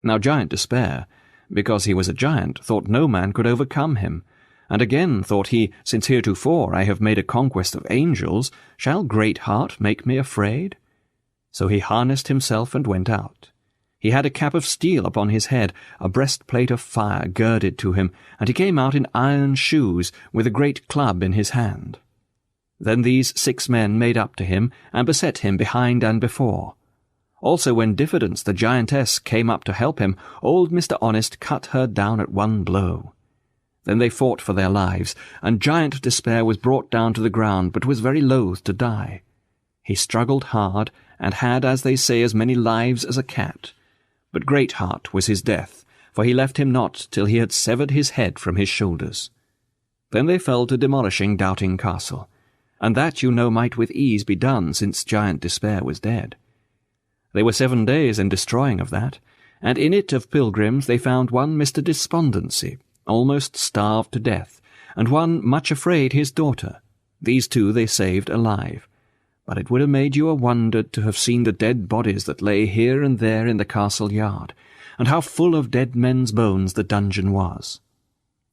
Now Giant Despair, because he was a giant, thought no man could overcome him, and again thought he, since heretofore I have made a conquest of angels, shall Great Heart make me afraid? So he harnessed himself and went out. He had a cap of steel upon his head, a breastplate of fire girded to him, and he came out in iron shoes, with a great club in his hand. Then these 6 men made up to him, and beset him behind and before. Also when Diffidence the giantess came up to help him, old Mr. Honest cut her down at one blow. Then they fought for their lives, and Giant Despair was brought down to the ground, but was very loath to die. He struggled hard, and had, as they say, as many lives as a cat. But Great Heart was his death, for he left him not till he had severed his head from his shoulders. Then they fell to demolishing Doubting Castle, and that you know might with ease be done, since Giant Despair was dead. They were 7 days in destroying of that, and in it of pilgrims they found one Mr. Despondency, almost starved to death, and one Much Afraid his daughter. These 2 they saved alive. But it would have made you a wonder to have seen the dead bodies that lay here and there in the castle yard, and how full of dead men's bones the dungeon was.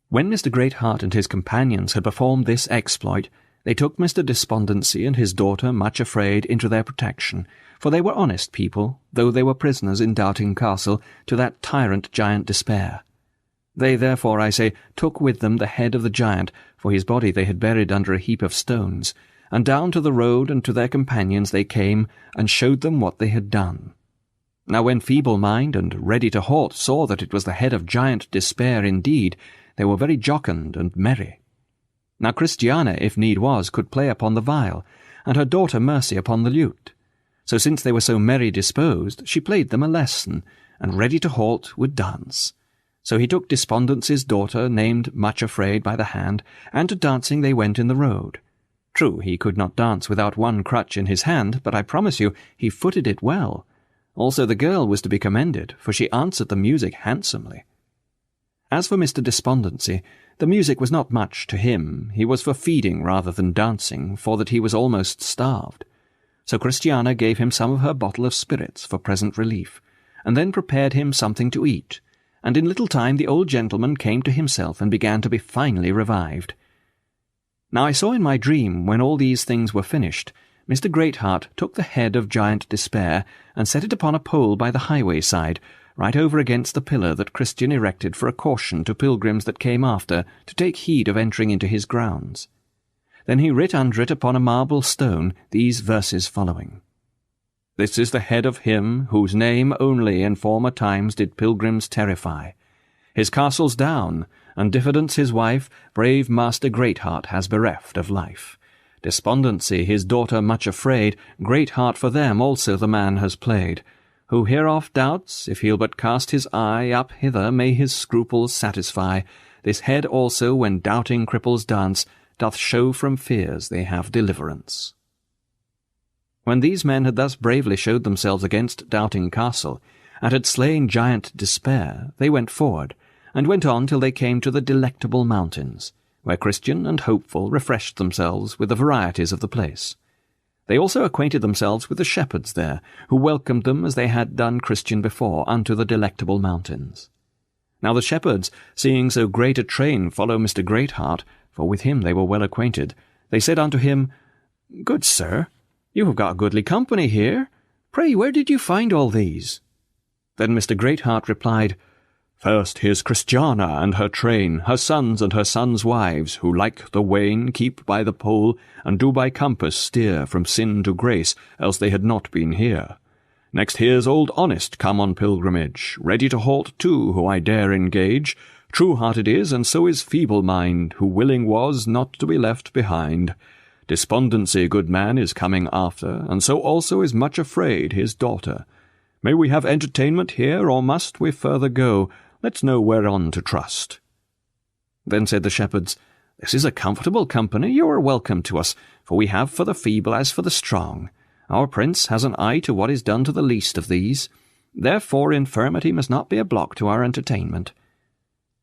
When Mr. Greatheart and his companions had performed this exploit, they took Mr. Despondency and his daughter Much Afraid into their protection, for they were honest people, though they were prisoners in Doubting Castle to that tyrant Giant Despair. They therefore, I say, took with them the head of the giant, for his body they had buried under a heap of stones, and down to the road and to their companions they came, and showed them what they had done. Now when Feeble-Mind and Ready to Halt saw that it was the head of Giant Despair indeed, they were very jocund and merry. Now Christiana, if need was, could play upon the viol, and her daughter Mercy upon the lute. So since they were so merry disposed, she played them a lesson, and Ready to Halt would dance. So he took Despondency's daughter, named Much Afraid, by the hand, and to dancing they went in the road. True, he could not dance without one crutch in his hand, but I promise you he footed it well. Also the girl was to be commended, for she answered the music handsomely. As for Mr. Despondency, the music was not much to him. He was for feeding rather than dancing, for that he was almost starved. So Christiana gave him some of her bottle of spirits for present relief, and then prepared him something to eat, and in little time the old gentleman came to himself and began to be finely revived. Now I saw in my dream, when all these things were finished, Mr. Greatheart took the head of Giant Despair and set it upon a pole by the highway side, right over against the pillar that Christian erected for a caution to pilgrims that came after to take heed of entering into his grounds. Then he writ under it upon a marble stone these verses following. This is the head of him whose name only in former times did pilgrims terrify. His castle's down, and Diffidence his wife, brave Master Greatheart has bereft of life. Despondency his daughter Much Afraid, Greatheart for them also the man has played. Who hereof doubts, if he'll but cast his eye up hither may his scruples satisfy. This head also, when doubting cripples dance, doth show from fears they have deliverance. When these men had thus bravely showed themselves against Doubting Castle, and had slain Giant Despair, they went forward, and went on till they came to the Delectable Mountains, where Christian and Hopeful refreshed themselves with the varieties of the place. They also acquainted themselves with the shepherds there, who welcomed them as they had done Christian before unto the Delectable Mountains. Now the shepherds, seeing so great a train follow Mr. Greatheart, for with him they were well acquainted, they said unto him, Good sir, you have got goodly company here. Pray, where did you find all these? Then Mr. Greatheart replied, First here's Christiana and her train, her sons and her sons' wives, who like the wain keep by the pole, and do by compass steer from sin to grace, else they had not been here. Next here's old Honest come on pilgrimage, Ready to Halt too, who I dare engage. True-hearted is, and so is Feeble-Mind, who willing was not to be left behind. Despondency, good man, is coming after, and so also is Much Afraid his daughter. May we have entertainment here, or must we further go? Let's know whereon to trust. Then said the shepherds, This is a comfortable company, you are welcome to us, for we have for the feeble as for the strong. Our prince has an eye to what is done to the least of these. Therefore infirmity must not be a block to our entertainment.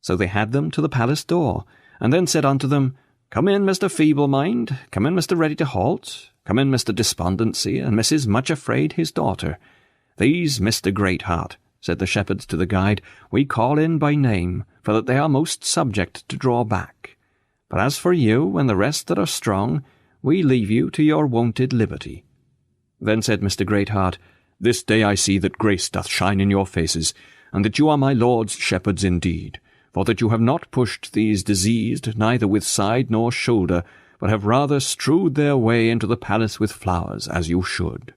So they had them to the palace door, and then said unto them, Come in, Mr. Feeble-Mind, come in, Mr. Ready to Halt, come in, Mr. Despondency, and Mrs. Much Afraid his daughter. These Mr. Greatheart, said the shepherds to the guide, we call in by name, for that they are most subject to draw back. But as for you and the rest that are strong, we leave you to your wonted liberty. Then said Mr. Greatheart, This day I see that grace doth shine in your faces, and that you are my lord's shepherds indeed, for that you have not pushed these diseased neither with side nor shoulder, but have rather strewed their way into the palace with flowers, as you should.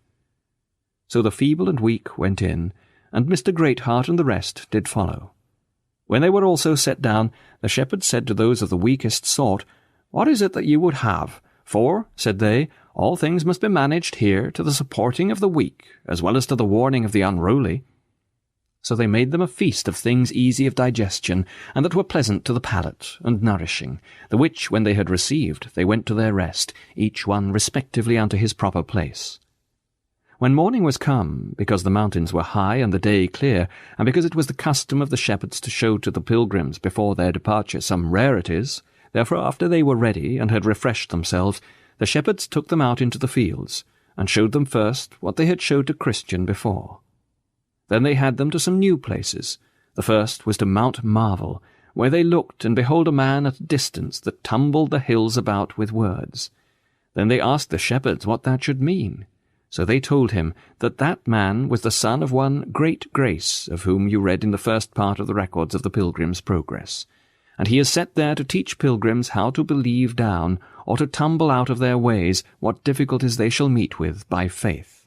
So the feeble and weak went in, and Mr. Greatheart and the rest did follow. When they were also set down, the shepherds said to those of the weakest sort, What is it that you would have? For, said they, all things must be managed here to the supporting of the weak, as well as to the warning of the unruly. So they made them a feast of things easy of digestion, and that were pleasant to the palate, and nourishing, the which, when they had received, they went to their rest, each one respectively unto his proper place. When morning was come, because the mountains were high and the day clear, and because it was the custom of the shepherds to show to the pilgrims before their departure some rarities, therefore after they were ready and had refreshed themselves, the shepherds took them out into the fields, and showed them first what they had showed to Christian before. Then they had them to some new places. The first was to Mount Marvel, where they looked, and behold a man at a distance that tumbled the hills about with words. Then they asked the shepherds what that should mean. So they told him that that man was the son of one Great Grace, of whom you read in the first part of the records of the Pilgrim's Progress. And he is set there to teach pilgrims how to believe down, or to tumble out of their ways, what difficulties they shall meet with by faith.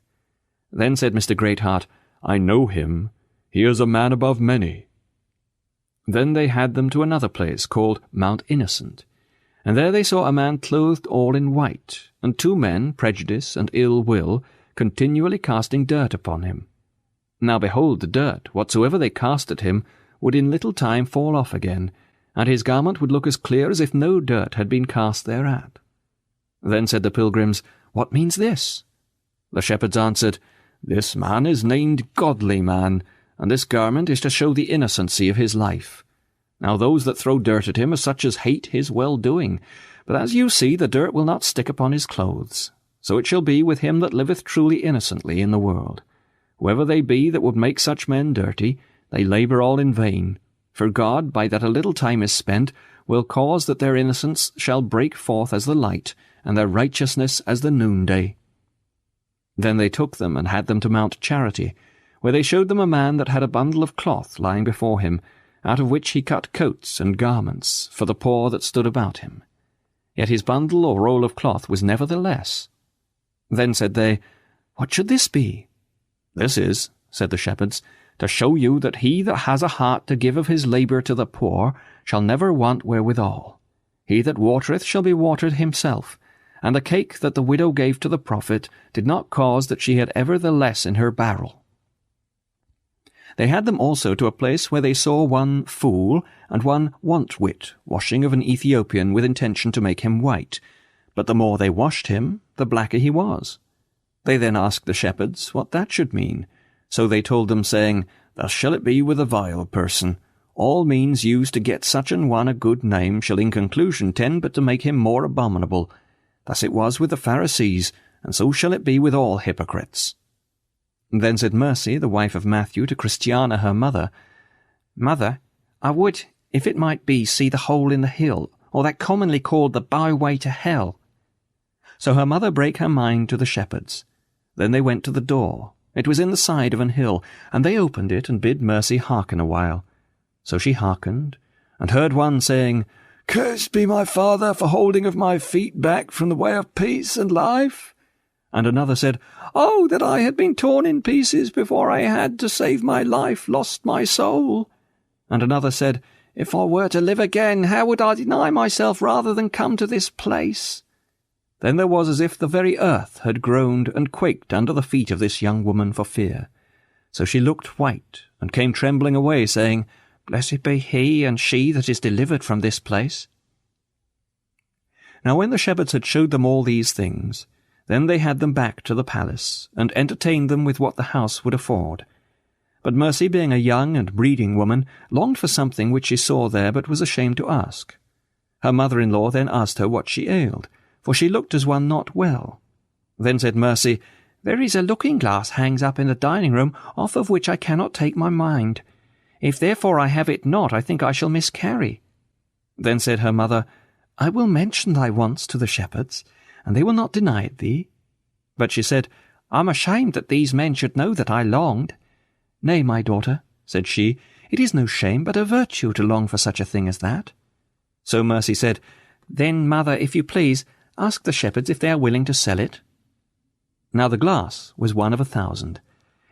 Then said Mr. Greatheart, I know him. He is a man above many. Then they had them to another place called Mount Innocent. And there they saw a man clothed all in white, and two men, Prejudice and Ill Will, continually casting dirt upon him. Now behold, the dirt, whatsoever they cast at him, would in little time fall off again, and his garment would look as clear as if no dirt had been cast thereat. Then said the pilgrims, What means this? The shepherds answered, This man is named Godly Man, and this garment is to show the innocency of his life. Now those that throw dirt at him are such as hate his well-doing, but as you see, the dirt will not stick upon his clothes. So it shall be with him that liveth truly innocently in the world. Whoever they be that would make such men dirty, they labour all in vain. For God, by that a little time is spent, will cause that their innocence shall break forth as the light, and their righteousness as the noonday. Then they took them and had them to Mount Charity, where they showed them a man that had a bundle of cloth lying before him, out of which he cut coats and garments for the poor that stood about him. Yet his bundle or roll of cloth was nevertheless. Then said they, What should this be? This is, said the shepherds, to show you that he that has a heart to give of his labour to the poor shall never want wherewithal. He that watereth shall be watered himself, and the cake that the widow gave to the prophet did not cause that she had ever the less in her barrel. They had them also to a place where they saw one Fool and one Want-wit washing of an Ethiopian with intention to make him white, but the more they washed him, the blacker he was. They then asked the shepherds what that should mean. So they told them, saying, Thus shall it be with a vile person. All means used to get such an one a good name shall in conclusion tend but to make him more abominable. Thus it was with the Pharisees, and so shall it be with all hypocrites. Then said Mercy, the wife of Matthew, to Christiana her mother, Mother, I would, if it might be, see the hole in the hill, or that commonly called the byway to hell. So her mother brake her mind to the shepherds. Then they went to the door. It was in the side of an hill, and they opened it, and bid Mercy hearken a while. So she hearkened, and heard one saying, Cursed be my father for holding of my feet back from the way of peace and life. And another said, Oh, that I had been torn in pieces before I had, to save my life, lost my soul. And another said, If I were to live again, how would I deny myself rather than come to this place? Then there was as if the very earth had groaned and quaked under the feet of this young woman for fear. So she looked white, and came trembling away, saying, Blessed be he and she that is delivered from this place. Now when the shepherds had showed them all these things, then they had them back to the palace, and entertained them with what the house would afford. But Mercy, being a young and breeding woman, longed for something which she saw there, but was ashamed to ask. Her mother-in-law then asked her what she ailed, for she looked as one not well. Then said Mercy, There is a looking-glass hangs up in the dining-room, off of which I cannot take my mind. If therefore I have it not, I think I shall miscarry. Then said her mother, I will mention thy wants to the shepherds, and they will not deny it thee. But she said, I am ashamed that these men should know that I longed. Nay, my daughter, said she, it is no shame, but a virtue to long for such a thing as that. So Mercy said, Then, mother, if you please, ask the shepherds if they are willing to sell it. Now the glass was one of 1,000.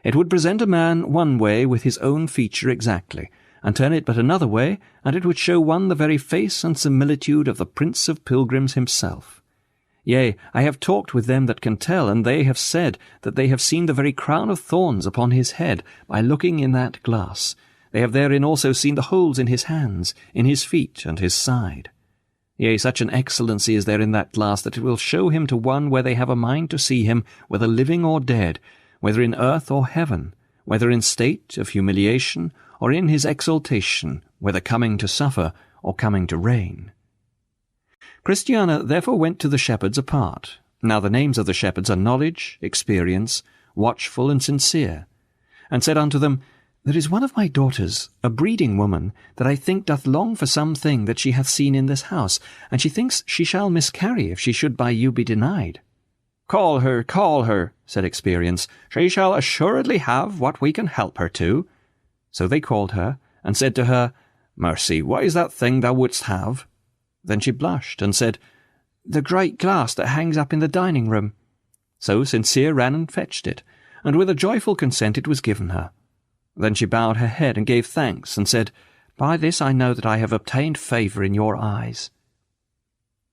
It would present a man one way with his own feature exactly, and turn it but another way, and it would show one the very face and similitude of the Prince of Pilgrims himself. Yea, I have talked with them that can tell, and they have said that they have seen the very crown of thorns upon his head by looking in that glass. They have therein also seen the holes in his hands, in his feet, and his side. Yea, such an excellency is there in that glass that it will show him to one where they have a mind to see him, whether living or dead, whether in earth or heaven, whether in state of humiliation, or in his exaltation, whether coming to suffer or coming to reign. Christiana therefore went to the shepherds apart. Now the names of the shepherds are Knowledge, Experience, Watchful, and Sincere, and said unto them, There is one of my daughters, a breeding woman, that I think doth long for some thing that she hath seen in this house, and she thinks she shall miscarry if she should by you be denied. Call her, said Experience. She shall assuredly have what we can help her to. So they called her, and said to her, Mercy, what is that thing thou wouldst have? Then she blushed, and said, The great glass that hangs up in the dining-room. So Sincere ran and fetched it, and with a joyful consent it was given her. Then she bowed her head and gave thanks, and said, By this I know that I have obtained favour in your eyes.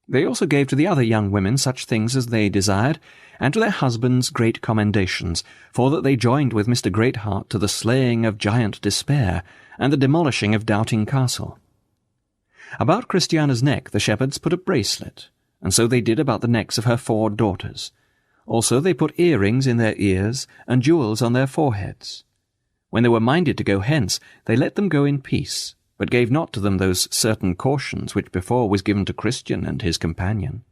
They also gave to the other young women such things as they desired, and to their husbands great commendations, for that they joined with Mr. Greatheart to the slaying of Giant Despair, and the demolishing of Doubting Castle. About Christiana's neck the shepherds put a bracelet, and so they did about the necks of her 4 daughters. Also they put earrings in their ears, and jewels on their foreheads. When they were minded to go hence, they let them go in peace, but gave not to them those certain cautions which before was given to Christian and his companion.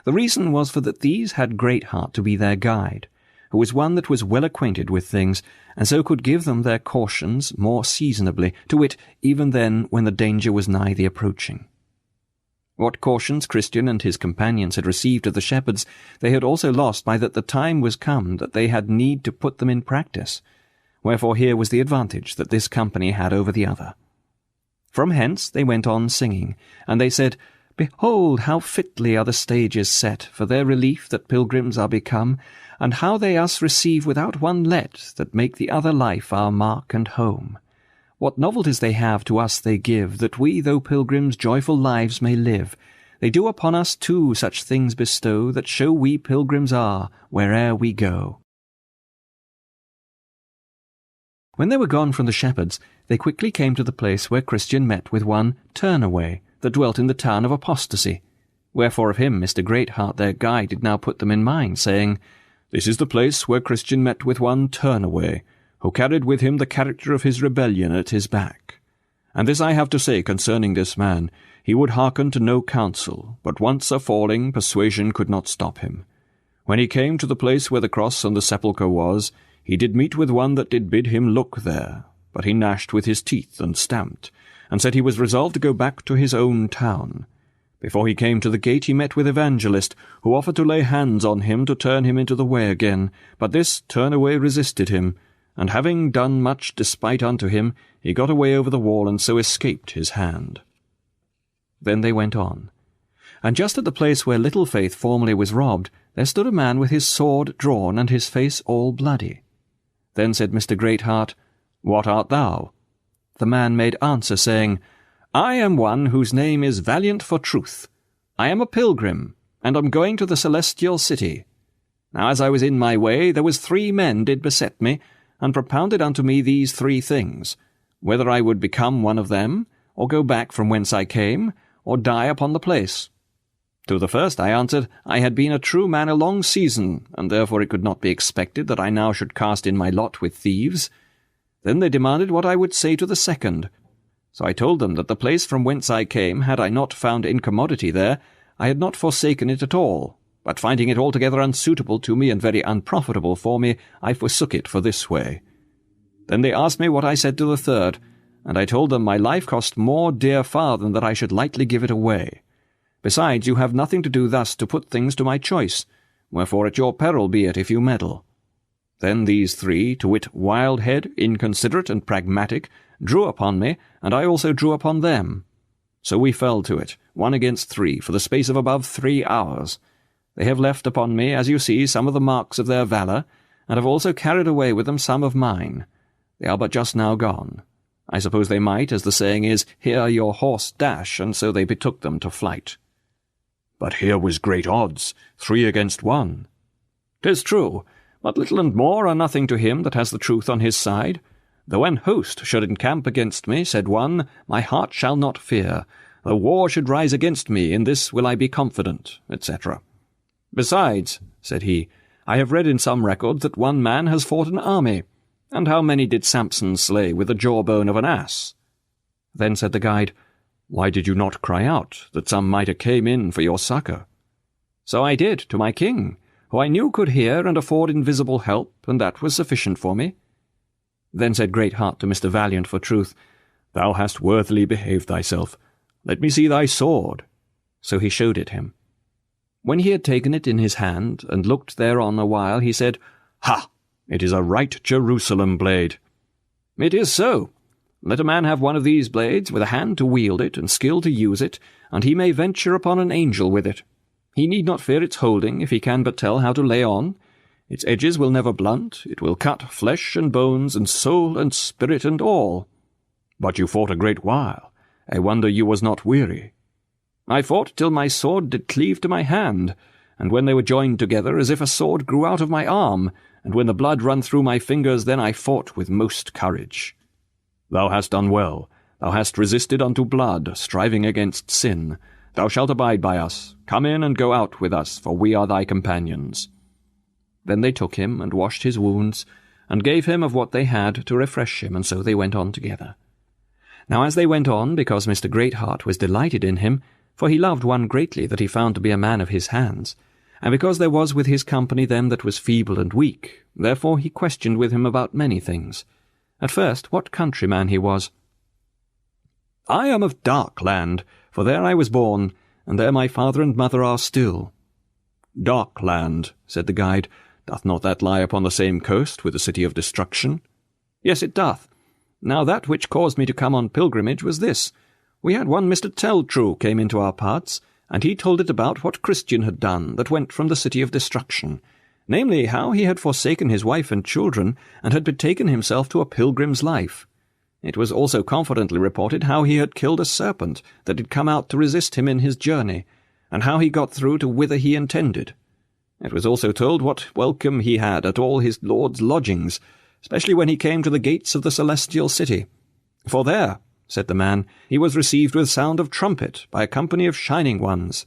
The reason was for that these had Greatheart to be their guide, who was one that was well acquainted with things, and so could give them their cautions more seasonably, to wit, even then when the danger was nigh the approaching. What cautions Christian and his companions had received of the shepherds, they had also lost by that the time was come that they had need to put them in practice, wherefore here was the advantage that this company had over the other. From hence they went on singing, and they said, Behold, how fitly are the stages set for their relief that pilgrims are become, and how they us receive without one let, that make the other life our mark and home. What novelties they have to us they give, that we, though pilgrims, joyful lives may live. They do upon us too such things bestow, that show we pilgrims are, where'er we go. When they were gone from the shepherds, they quickly came to the place where Christian met with one Turnaway, that dwelt in the town of Apostasy. Wherefore of him Mr. Greatheart their guide did now put them in mind, saying, This is the place where Christian met with one Turnaway, who carried with him the character of his rebellion at his back. And this I have to say concerning this man, he would hearken to no counsel, but once a-falling, persuasion could not stop him. When he came to the place where the cross and the sepulchre was, he did meet with one that did bid him look there, but he gnashed with his teeth and stamped, and said he was resolved to go back to his own town. Before he came to the gate he met with Evangelist, who offered to lay hands on him to turn him into the way again, but this Turnaway resisted him, and having done much despite unto him, he got away over the wall, and so escaped his hand. Then they went on. And just at the place where Little Faith formerly was robbed, there stood a man with his sword drawn, and his face all bloody. Then said Mr. Greatheart, What art thou? The man made answer, saying, I am one whose name is Valiant for Truth. I am a pilgrim, and am going to the celestial city. Now as I was in my way, there was 3 men did beset me, and propounded unto me these 3 things, whether I would become one of them, or go back from whence I came, or die upon the place. To the first I answered, I had been a true man a long season, and therefore it could not be expected that I now should cast in my lot with thieves. Then they demanded what I would say to the second. So I told them that the place from whence I came, had I not found incommodity there, I had not forsaken it at all, but finding it altogether unsuitable to me and very unprofitable for me, I forsook it for this way. Then they asked me what I said to the third, and I told them my life cost more dear far than that I should lightly give it away. Besides, you have nothing to do thus to put things to my choice, wherefore at your peril be it if you meddle. Then these three, to wit, Wildhead, Inconsiderate, and Pragmatic, drew upon me, and I also drew upon them. So we fell to it, 1 against 3, for the space of above 3 hours. They have left upon me, as you see, some of the marks of their valour, and have also carried away with them some of mine. They are but just now gone. I suppose they might, as the saying is, hear your horse dash, and so they betook them to flight. But here was great odds, 3 against 1. 'Tis true, but little and more are nothing to him that has the truth on his side. Though an host should encamp against me, said one, my heart shall not fear. Though war should rise against me, in this will I be confident, etc. Besides, said he, I have read in some records that one man has fought an army. And how many did Samson slay with the jawbone of an ass? Then said the guide, Why did you not cry out, that some might have came in for your succour? So I did, to my king, who I knew could hear and afford invisible help, and that was sufficient for me. Then said Greatheart to Mr. Valiant for truth, Thou hast worthily behaved thyself. Let me see thy sword. So he showed it him. When he had taken it in his hand, and looked thereon a while, he said, Ha! It is a right Jerusalem blade. It is so. Let a man have one of these blades, with a hand to wield it, and skill to use it, and he may venture upon an angel with it. He need not fear its holding, if he can but tell how to lay on. Its edges will never blunt, it will cut flesh and bones, and soul and spirit and all. But you fought a great while. I wonder you was not weary. I fought till my sword did cleave to my hand, and when they were joined together, as if a sword grew out of my arm, and when the blood run through my fingers, then I fought with most courage. Thou hast done well. Thou hast resisted unto blood, striving against sin. Thou shalt abide by us. Come in and go out with us, for we are thy companions. Then they took him, and washed his wounds, and gave him of what they had to refresh him, and so they went on together. Now as they went on, because Mr. Greatheart was delighted in him, for he loved one greatly that he found to be a man of his hands, and because there was with his company them that was feeble and weak, therefore he questioned with him about many things. At first, what countryman he was. I am of Darkland, for there I was born, and there my father and mother are still. Darkland, said the guide, doth not that lie upon the same coast with the city of destruction? Yes, it doth. Now that which caused me to come on pilgrimage was this. We had one Mr. Telltrue came into our parts, and he told it about what Christian had done that went from the city of destruction, namely, how he had forsaken his wife and children, and had betaken himself to a pilgrim's life. It was also confidently reported how he had killed a serpent that had come out to resist him in his journey, and how he got through to whither he intended. It was also told what welcome he had at all his lord's lodgings, especially when he came to the gates of the celestial city. For there, said the man, he was received with sound of trumpet by a company of shining ones.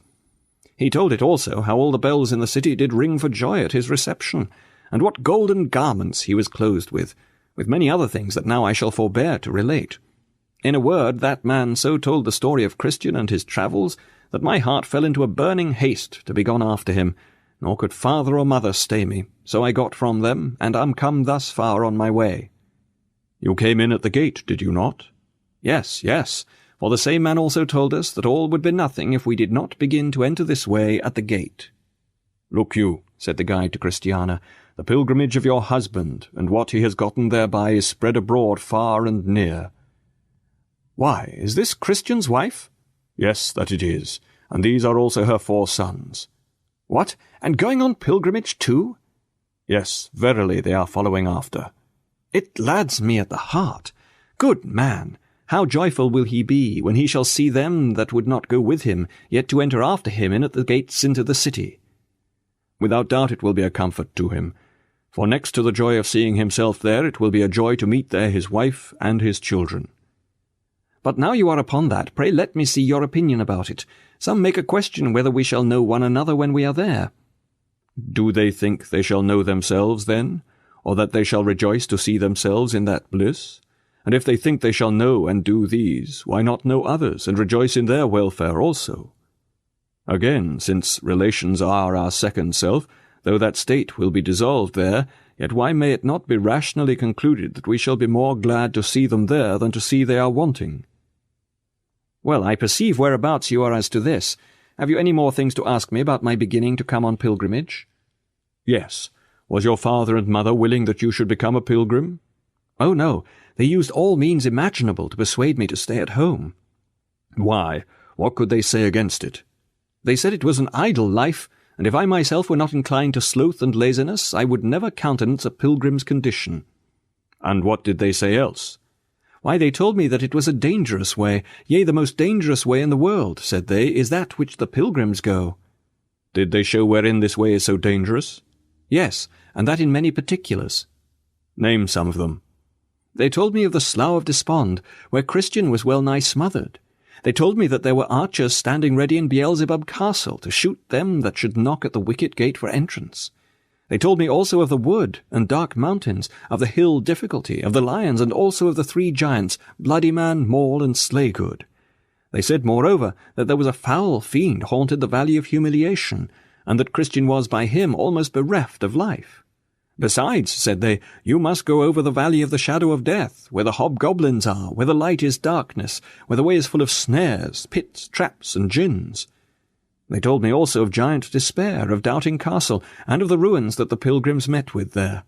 He told it also how all the bells in the city did ring for joy at his reception, and what golden garments he was clothed with many other things that now I shall forbear to relate. In a word, that man so told the story of Christian and his travels, that my heart fell into a burning haste to be gone after him, nor could father or mother stay me, so I got from them, and am come thus far on my way. You came in at the gate, did you not? Yes, yes, for the same man also told us that all would be nothing if we did not begin to enter this way at the gate. Look you, said the guide to Christiana, the pilgrimage of your husband, and what he has gotten thereby is spread abroad far and near. Why, is this Christian's wife? Yes, that it is, and these are also her 4 sons. What, and going on pilgrimage too? Yes, verily they are following after. It glads me at the heart. Good man! How joyful will he be when he shall see them that would not go with him, yet to enter after him in at the gates into the city. Without doubt it will be a comfort to him, for next to the joy of seeing himself there, it will be a joy to meet there his wife and his children. But now you are upon that, pray let me see your opinion about it. Some make a question whether we shall know one another when we are there. Do they think they shall know themselves then, or that they shall rejoice to see themselves in that bliss? And if they think they shall know and do these, why not know others, and rejoice in their welfare also? Again, since relations are our second self, though that state will be dissolved there, yet why may it not be rationally concluded that we shall be more glad to see them there than to see they are wanting? Well, I perceive whereabouts you are as to this. Have you any more things to ask me about my beginning to come on pilgrimage? Yes. Was your father and mother willing that you should become a pilgrim? Oh, no. They used all means imaginable to persuade me to stay at home. Why? What could they say against it? They said it was an idle life, and if I myself were not inclined to sloth and laziness, I would never countenance a pilgrim's condition. And what did they say else? Why, they told me that it was a dangerous way, yea, the most dangerous way in the world, said they, is that which the pilgrims go. Did they show wherein this way is so dangerous? Yes, and that in many particulars. Name some of them. They told me of the Slough of Despond, where Christian was well nigh smothered. They told me that there were archers standing ready in Beelzebub Castle to shoot them that should knock at the wicket gate for entrance. They told me also of the wood and dark mountains, of the hill Difficulty, of the lions, and also of the three giants, Bloody Man, Maul, and Slaygood. They said, moreover, that there was a foul fiend haunted the Valley of Humiliation, and that Christian was by him almost bereft of life. Besides, said they, you must go over the Valley of the Shadow of Death, where the hobgoblins are, where the light is darkness, where the way is full of snares, pits, traps, and gins. They told me also of Giant Despair, of Doubting Castle, and of the ruins that the pilgrims met with there.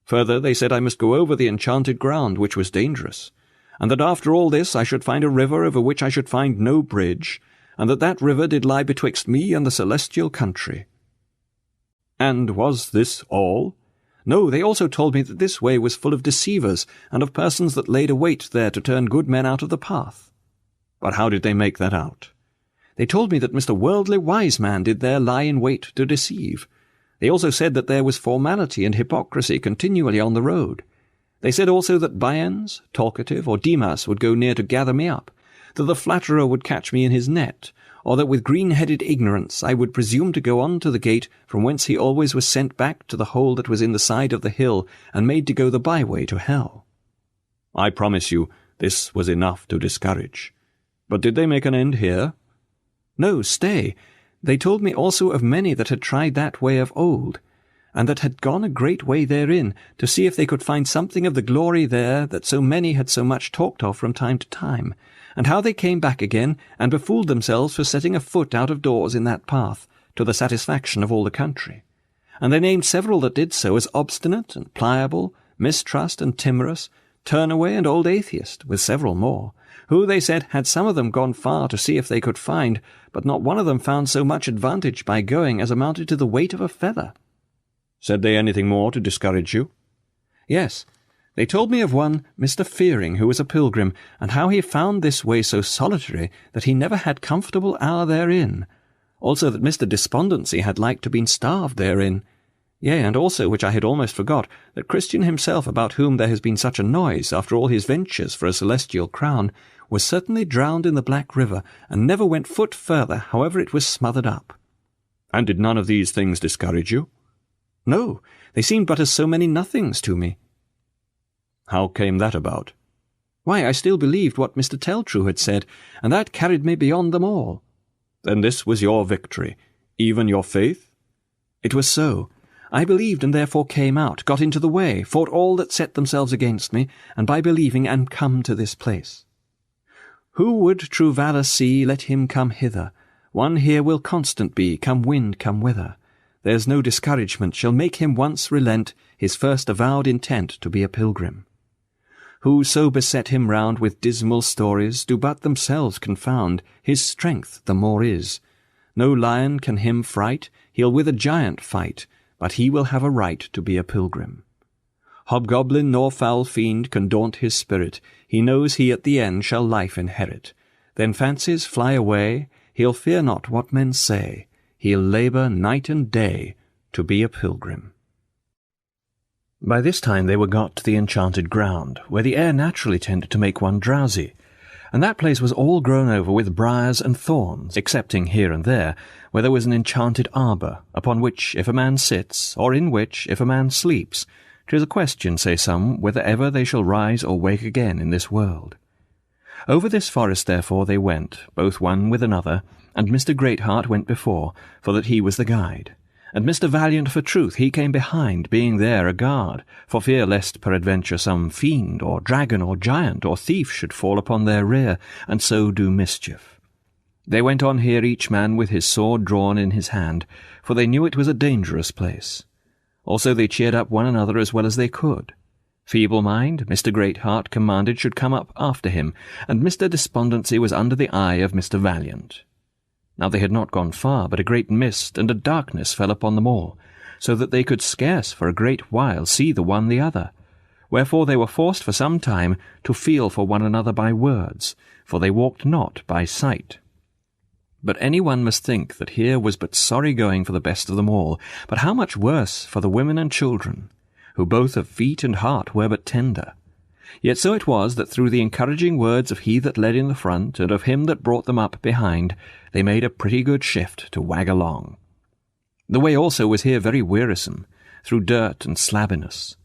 Further, they said I must go over the enchanted ground, which was dangerous, and that after all this I should find a river over which I should find no bridge, and that river did lie betwixt me and the celestial country. And was this all? No, they also told me that this way was full of deceivers, and of persons that laid a wait there to turn good men out of the path. But how did they make that out? They told me that Mr. Worldly Wiseman did there lie in wait to deceive. They also said that there was formality and hypocrisy continually on the road. They said also that Byans, Talkative, or Demas would go near to gather me up, that the flatterer would catch me in his net, or that with green-headed ignorance I would presume to go on to the gate from whence he always was sent back to the hole that was in the side of the hill, and made to go the byway to hell. I promise you, this was enough to discourage. But did they make an end here? No, stay. They told me also of many that had tried that way of old, and that had gone a great way therein, to see if they could find something of the glory there that so many had so much talked of from time to time, and how they came back again, and befooled themselves for setting a foot out of doors in that path, to the satisfaction of all the country. And they named several that did so as obstinate and pliable, mistrust and timorous, turnaway and old atheist, with several more, who, they said, had some of them gone far to see if they could find, but not one of them found so much advantage by going as amounted to the weight of a feather. Said they anything more to discourage you? Yes. They told me of one, Mr. Fearing, who was a pilgrim, and how he found this way so solitary that he never had comfortable hour therein. Also that Mr. Despondency had like to been starved therein. Yea, and also, which I had almost forgot, that Christian himself, about whom there has been such a noise after all his ventures for a celestial crown, was certainly drowned in the Black River, and never went foot further, however it was smothered up. And did none of these things discourage you? No, they seemed but as so many nothings to me. How came that about? Why, I still believed what Mr. Teltrue had said, and that carried me beyond them all. Then this was your victory, even your faith? It was so. I believed, and therefore came out, got into the way, fought all that set themselves against me, and by believing am come to this place. Who would true valour see, let him come hither. One here will constant be, come wind, come weather. There's no discouragement shall make him once relent his first avowed intent to be a pilgrim. Who so beset him round with dismal stories do but themselves confound, his strength the more is. No lion can him fright, he'll with a giant fight, but he will have a right to be a pilgrim. Hobgoblin nor foul fiend can daunt his spirit, he knows he at the end shall life inherit. Then fancies fly away, he'll fear not what men say, he'll labour night and day to be a pilgrim. By this time they were got to the enchanted ground, where the air naturally tended to make one drowsy, and that place was all grown over with briars and thorns, excepting here and there, where there was an enchanted arbour, upon which if a man sits, or in which if a man sleeps, 'tis a question, say some, whether ever they shall rise or wake again in this world. Over this forest, therefore, they went, both one with another, and Mr. Greatheart went before, for that he was the guide. And Mr. Valiant for truth he came behind, being there a guard, for fear lest peradventure some fiend, or dragon, or giant, or thief should fall upon their rear, and so do mischief. They went on here each man with his sword drawn in his hand, for they knew it was a dangerous place. Also they cheered up one another as well as they could. Feeble-mind, Mr. Greatheart commanded should come up after him, and Mr. Despondency was under the eye of Mr. Valiant. Now they had not gone far, but a great mist and a darkness fell upon them all, so that they could scarce for a great while see the one the other. Wherefore they were forced for some time to feel for one another by words, for they walked not by sight. But any one must think that here was but sorry going for the best of them all, but how much worse for the women and children, who both of feet and heart were but tender. Yet so it was that through the encouraging words of he that led in the front, and of him that brought them up behind, they made a pretty good shift to wag along. The way also was here very wearisome, through dirt and slabbiness,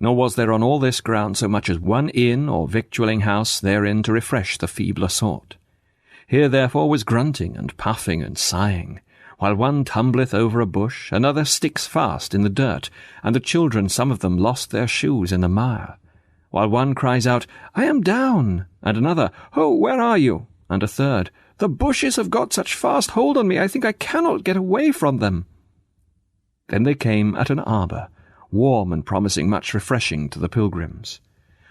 nor was there on all this ground so much as one inn or victualling house therein to refresh the feebler sort. Here therefore was grunting and puffing and sighing, while one tumbleth over a bush, another sticks fast in the dirt, and the children some of them lost their shoes in the mire, while one cries out, I am down, and another, Ho, where are you? And a third, The bushes have got such fast hold on me, I think I cannot get away from them. Then they came at an arbour, warm and promising much refreshing to the pilgrims.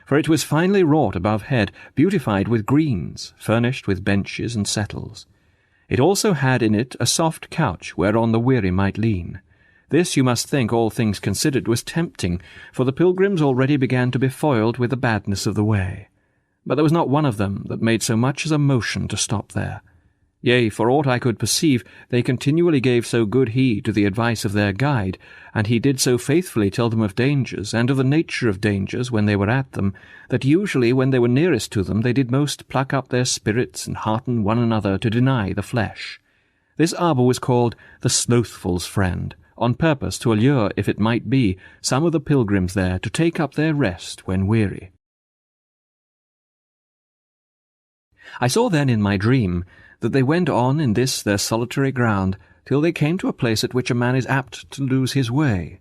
For it was finely wrought above head, beautified with greens, furnished with benches and settles. It also had in it a soft couch whereon the weary might lean. This, you must think, all things considered, was tempting, for the pilgrims already began to be foiled with the badness of the way. But there was not one of them that made so much as a motion to stop there. Yea, for aught I could perceive, they continually gave so good heed to the advice of their guide, and he did so faithfully tell them of dangers, and of the nature of dangers when they were at them, that usually when they were nearest to them they did most pluck up their spirits and hearten one another to deny the flesh. This arbour was called the Slothful's Friend, on purpose to allure, if it might be, some of the pilgrims there to take up their rest when weary. I saw then in my dream that they went on in this their solitary ground till they came to a place at which a man is apt to lose his way.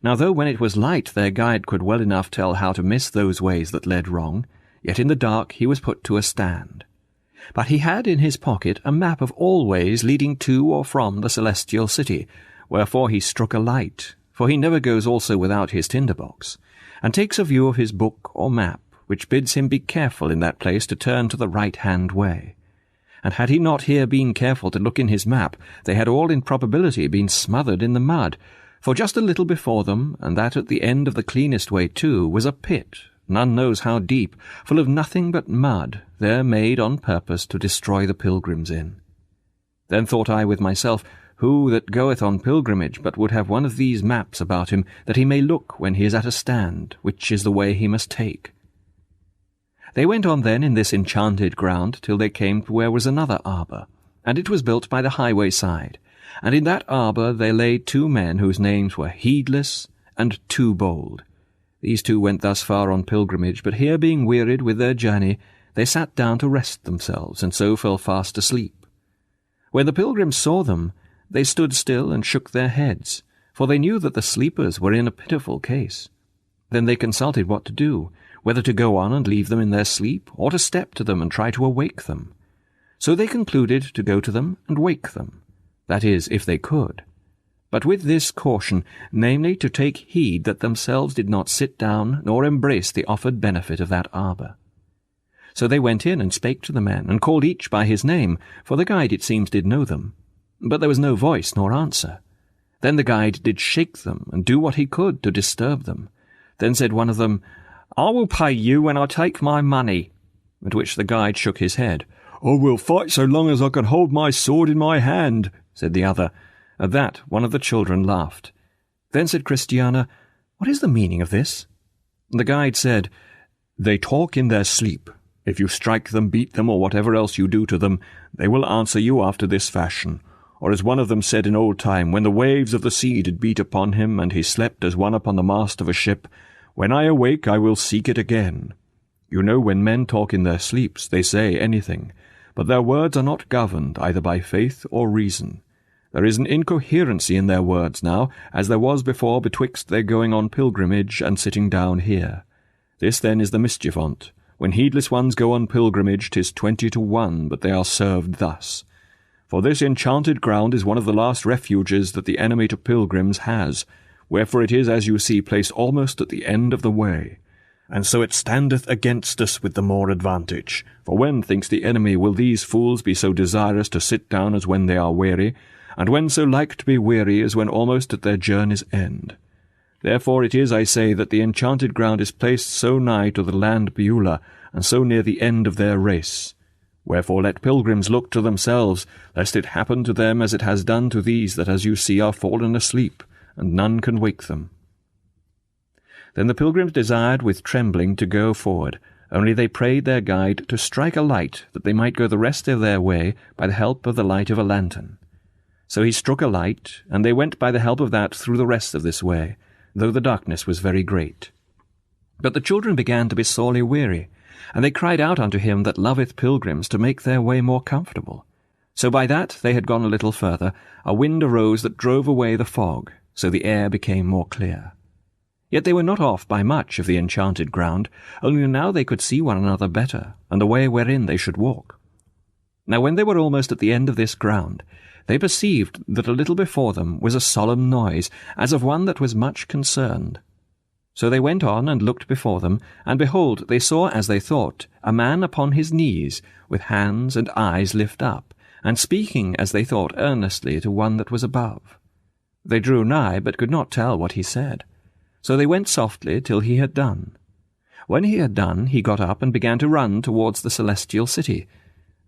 Now though when it was light their guide could well enough tell how to miss those ways that led wrong, yet in the dark he was put to a stand. But he had in his pocket a map of all ways leading to or from the celestial city, wherefore he struck a light, for he never goes also without his tinder-box, and takes a view of his book or map, which bids him be careful in that place to turn to the right-hand way. And had he not here been careful to look in his map, they had all in probability been smothered in the mud, for just a little before them, and that at the end of the cleanest way too, was a pit, none knows how deep, full of nothing but mud, there made on purpose to destroy the pilgrims in. Then thought I with myself, who that goeth on pilgrimage but would have one of these maps about him, that he may look when he is at a stand, which is the way he must take? They went on then in this enchanted ground till they came to where was another arbour, and it was built by the highway side, and in that arbour they laid two men whose names were Heedless and Too Bold. These two went thus far on pilgrimage, but here being wearied with their journey, they sat down to rest themselves, and so fell fast asleep. When the pilgrims saw them, they stood still and shook their heads, for they knew that the sleepers were in a pitiful case. Then they consulted what to do, whether to go on and leave them in their sleep, or to step to them and try to awake them. So they concluded to go to them and wake them, that is, if they could. But with this caution, namely, to take heed that themselves did not sit down nor embrace the offered benefit of that arbour. So they went in and spake to the men, and called each by his name, for the guide it seems did know them. But there was no voice nor answer. Then the guide did shake them, and do what he could to disturb them. Then said one of them, I will pay you when I take my money. At which the guide shook his head. I will fight so long as I can hold my sword in my hand, said the other. At that one of the children laughed. Then said Christiana, What is the meaning of this? The guide said, They talk in their sleep. If you strike them, beat them, or whatever else you do to them, they will answer you after this fashion. Or as one of them said in old time, when the waves of the sea did beat upon him, and he slept as one upon the mast of a ship, When I awake I will seek it again. You know when men talk in their sleeps, they say anything. but their words are not governed either by faith or reason. There is an incoherency in their words now, as there was before betwixt their going on pilgrimage and sitting down here. This then is the mischief on't. When heedless ones go on pilgrimage, 'tis 20 to 1, but they are served thus. For this enchanted ground is one of the last refuges that the enemy to pilgrims has, wherefore it is, as you see, placed almost at the end of the way. And so it standeth against us with the more advantage. For when, thinks the enemy, will these fools be so desirous to sit down as when they are weary, and when so like to be weary as when almost at their journey's end? Therefore it is, I say, that the enchanted ground is placed so nigh to the land Beulah, and so near the end of their race. Wherefore let pilgrims look to themselves, lest it happen to them as it has done to these that, as you see, are fallen asleep, and none can wake them. Then the pilgrims desired with trembling to go forward, only they prayed their guide to strike a light, that they might go the rest of their way by the help of the light of a lantern. So he struck a light, and they went by the help of that through the rest of this way, though the darkness was very great. But the children began to be sorely weary, and they cried out unto him that loveth pilgrims to make their way more comfortable. So by that they had gone a little further, a wind arose that drove away the fog, so the air became more clear. Yet they were not off by much of the enchanted ground, only now they could see one another better, and the way wherein they should walk. Now when they were almost at the end of this ground, they perceived that a little before them was a solemn noise, as of one that was much concerned. So they went on and looked before them, and behold, they saw, as they thought, a man upon his knees, with hands and eyes lift up, and speaking, as they thought, earnestly to one that was above. They drew nigh, but could not tell what he said. So they went softly till he had done. When he had done, he got up and began to run towards the celestial city.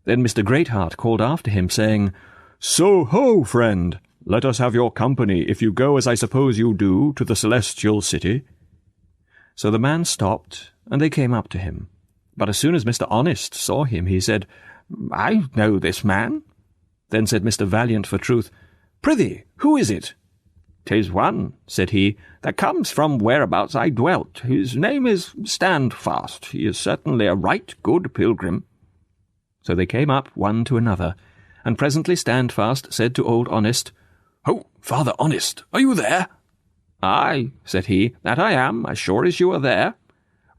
Then Mr. Greatheart called after him, saying, So ho, friend, let us have your company, if you go, as I suppose you do, to the celestial city. So the man stopped, and they came up to him. But as soon as Mr. Honest saw him, he said, I know this man. Then said Mr. Valiant for truth, Prithee, who is it? 'Tis one, said he, that comes from whereabouts I dwelt. His name is Standfast. He is certainly a right good pilgrim. So they came up one to another, and presently Standfast said to old Honest, Ho, Father Honest, are you there? Aye, said he, that I am, as sure as you are there.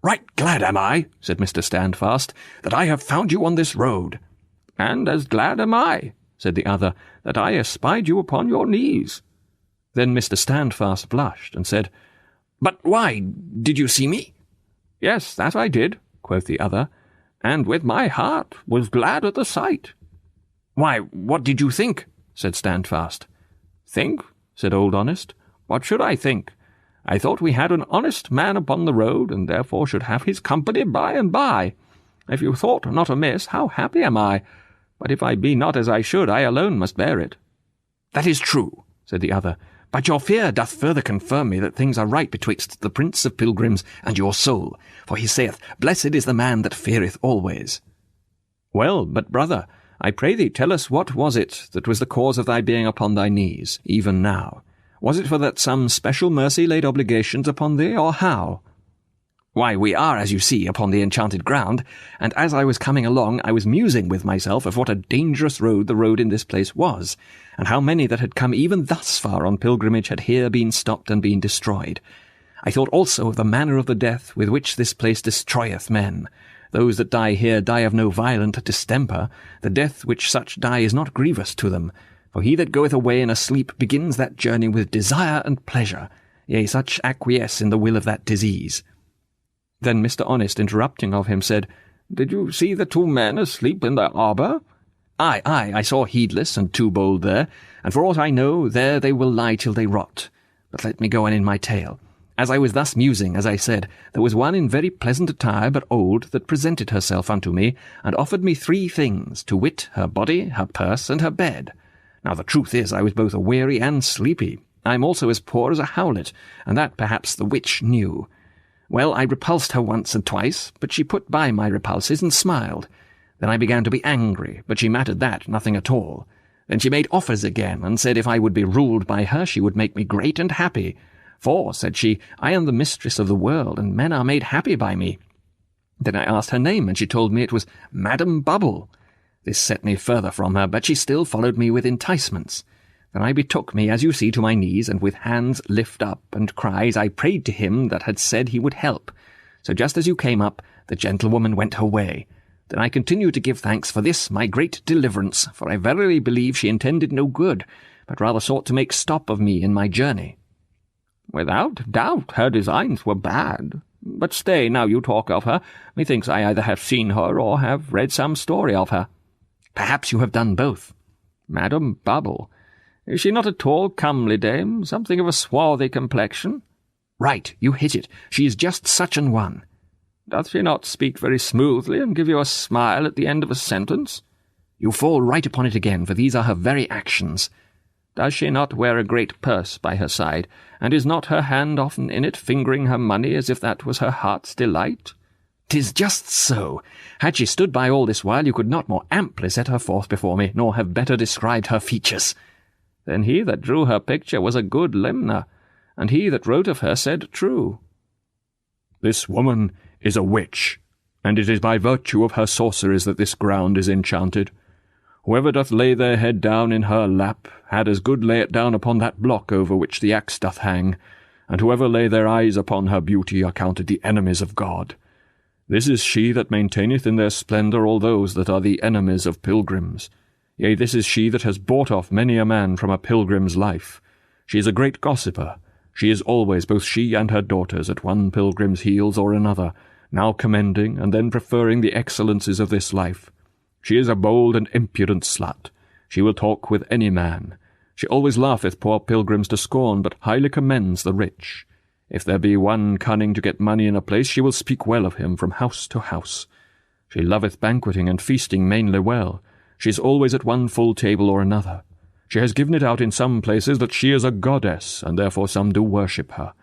Right glad am I, said Mr. Standfast, that I have found you on this road. And as glad am I, said the other, that I espied you upon your knees. Then Mr. Standfast blushed, and said, But why, did you see me? Yes, that I did, quoth the other, and with my heart was glad at the sight. Why, what did you think? Said Standfast. Think? Said Old Honest. What should I think? I thought we had an honest man upon the road, and therefore should have his company by and by. If you thought not amiss, how happy am I! But if I be not as I should, I alone must bear it. That is true, said the other, but your fear doth further confirm me that things are right betwixt the Prince of Pilgrims and your soul, for he saith, Blessed is the man that feareth always. Well, but brother, I pray thee tell us what was it that was the cause of thy being upon thy knees, even now? Was it for that some special mercy laid obligations upon thee, or how? Why, we are, as you see, upon the enchanted ground, and as I was coming along, I was musing with myself of what a dangerous road the road in this place was, and how many that had come even thus far on pilgrimage had here been stopped and been destroyed. I thought also of the manner of the death with which this place destroyeth men. Those that die here die of no violent distemper. The death which such die is not grievous to them. For he that goeth away in a sleep begins that journey with desire and pleasure. Yea, such acquiesce in the will of that disease. Then Mr. Honest, interrupting of him, said, Did you see the two men asleep in the arbour? Aye, I saw Heedless and Too Bold there, and for aught I know, there they will lie till they rot. But let me go on in my tale. As I was thus musing, as I said, there was one in very pleasant attire but old that presented herself unto me, and offered me 3 things, to wit, her body, her purse, and her bed. Now the truth is, I was both weary and sleepy. I am also as poor as a howlet, and that perhaps the witch knew. Well, I repulsed her once and twice, but she put by my repulses and smiled. Then I began to be angry, but she mattered that nothing at all. Then she made offers again, and said if I would be ruled by her, she would make me great and happy. For, said she, I am the mistress of the world, and men are made happy by me. Then I asked her name, and she told me it was Madam Bubble. This set me further from her, but she still followed me with enticements. Then I betook me, as you see, to my knees, and with hands lift up and cries I prayed to him that had said he would help. So just as you came up, the gentlewoman went her way. Then I continued to give thanks for this my great deliverance, for I verily believe she intended no good, but rather sought to make stop of me in my journey. Without doubt her designs were bad. But stay, now you talk of her, methinks I either have seen her or have read some story of her. Perhaps you have done both. Madam Bubble. Is she not a tall, comely dame, something of a swarthy complexion? Right, you hit it. She is just such an one. Doth she not speak very smoothly and give you a smile at the end of a sentence? You fall right upon it again, for these are her very actions. Does she not wear a great purse by her side, and is not her hand often in it, fingering her money as if that was her heart's delight? 'Tis just so. Had she stood by all this while, you could not more amply set her forth before me, nor have better described her features. Then he that drew her picture was a good limner, and he that wrote of her said true. This woman is a witch, and it is by virtue of her sorceries that this ground is enchanted. Whoever doth lay their head down in her lap had as good lay it down upon that block over which the axe doth hang, and whoever lay their eyes upon her beauty are counted the enemies of God. This is she that maintaineth in their splendour all those that are the enemies of pilgrims. Yea, this is she that has bought off many a man from a pilgrim's life. She is a great gossiper. She is always, both she and her daughters, at one pilgrim's heels or another, now commending and then preferring the excellencies of this life. She is a bold and impudent slut. She will talk with any man. She always laugheth poor pilgrims to scorn, but highly commends the rich. If there be one cunning to get money in a place, she will speak well of him from house to house. She loveth banqueting and feasting mainly well. She is always at one full table or another. She has given it out in some places that she is a goddess, and therefore some do worship her.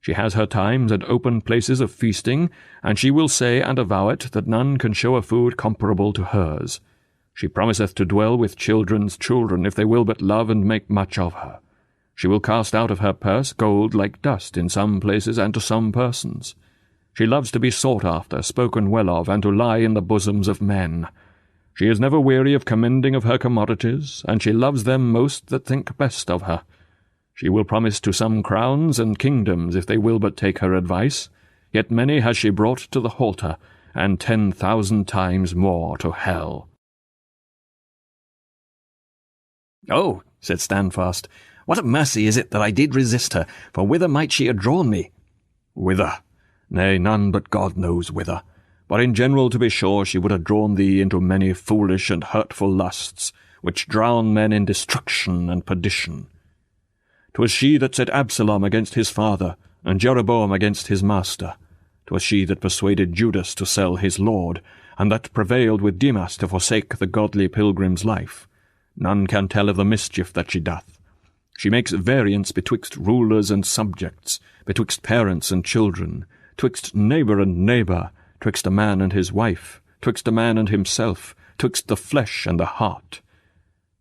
She has her times and open places of feasting, and she will say and avow it that none can show a food comparable to hers. She promiseth to dwell with children's children if they will but love and make much of her. She will cast out of her purse gold like dust in some places and to some persons. She loves to be sought after, spoken well of, and to lie in the bosoms of men. She is never weary of commending of her commodities, and she loves them most that think best of her. She will promise to some crowns and kingdoms if they will but take her advice, yet many has she brought to the halter, and 10,000 times more to hell. Oh, said Standfast, what a mercy is it that I did resist her, for whither might she have drawn me? Whither? Nay, none but God knows whither. But in general, to be sure, she would have drawn thee into many foolish and hurtful lusts, which drown men in destruction and perdition. 'Twas she that set Absalom against his father, and Jeroboam against his master. 'Twas she that persuaded Judas to sell his Lord, and that prevailed with Demas to forsake the godly pilgrim's life. None can tell of the mischief that she doth. She makes variance betwixt rulers and subjects, betwixt parents and children, twixt neighbour and neighbour, twixt a man and his wife, twixt a man and himself, twixt the flesh and the heart.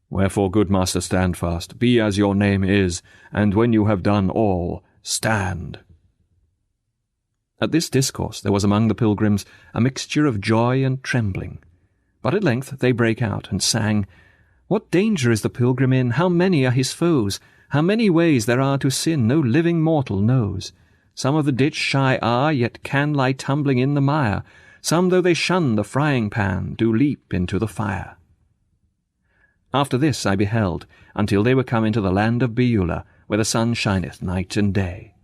Wherefore, good Master Standfast, be as your name is, and when you have done all, stand. At this discourse there was among the pilgrims a mixture of joy and trembling. But at length they brake out and sang, What danger is the pilgrim in? How many are his foes? How many ways there are to sin no living mortal knows. Some of the ditch shy are, yet can lie tumbling in the mire. Some, though they shun the frying pan, do leap into the fire. After this I beheld, until they were come into the land of Beulah, where the sun shineth night and day.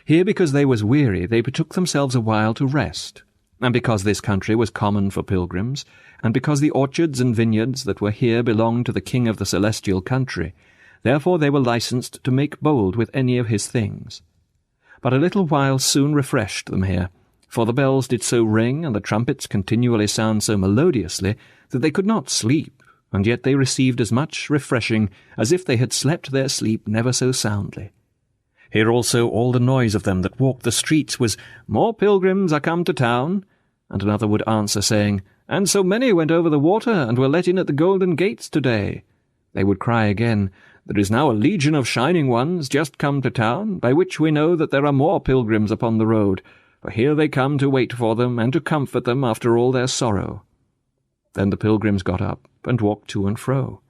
Here, because they was weary, they betook themselves a while to rest, and because this country was common for pilgrims, and because the orchards and vineyards that were here belonged to the king of the celestial country, therefore they were licensed to make bold with any of his things. But a little while soon refreshed them here, for the bells did so ring, and the trumpets continually sound so melodiously, that they could not sleep, and yet they received as much refreshing as if they had slept their sleep never so soundly. Here also all the noise of them that walked the streets was, More pilgrims are come to town, and another would answer, saying, And so many went over the water, and were let in at the golden gates today. They would cry again, There is now a legion of shining ones just come to town, by which we know that there are more pilgrims upon the road, for here they come to wait for them, and to comfort them after all their sorrow. Then the pilgrims got up and walked to and fro.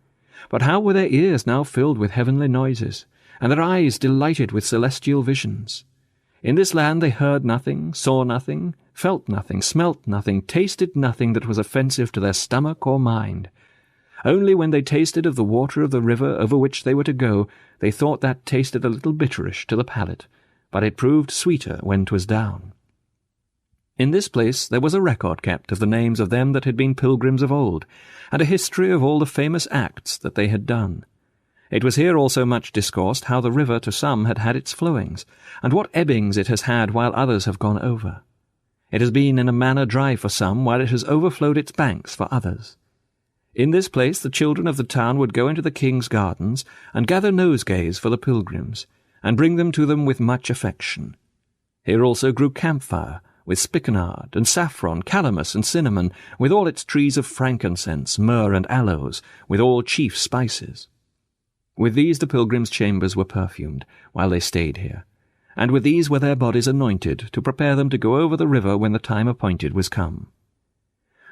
But how were their ears now filled with heavenly noises, and their eyes delighted with celestial visions? In this land they heard nothing, saw nothing, felt nothing, smelt nothing, tasted nothing that was offensive to their stomach or mind. Only when they tasted of the water of the river over which they were to go, they thought that tasted a little bitterish to the palate, but it proved sweeter when 'twas down. In this place there was a record kept of the names of them that had been pilgrims of old, and a history of all the famous acts that they had done. It was here also much discoursed how the river to some had had its flowings, and what ebbings it has had while others have gone over. It has been in a manner dry for some, while it has overflowed its banks for others. In this place the children of the town would go into the king's gardens, and gather nosegays for the pilgrims, and bring them to them with much affection. Here also grew camphire, with spikenard, and saffron, calamus, and cinnamon, with all its trees of frankincense, myrrh, and aloes, with all chief spices. With these the pilgrims' chambers were perfumed, while they stayed here, and with these were their bodies anointed, to prepare them to go over the river when the time appointed was come.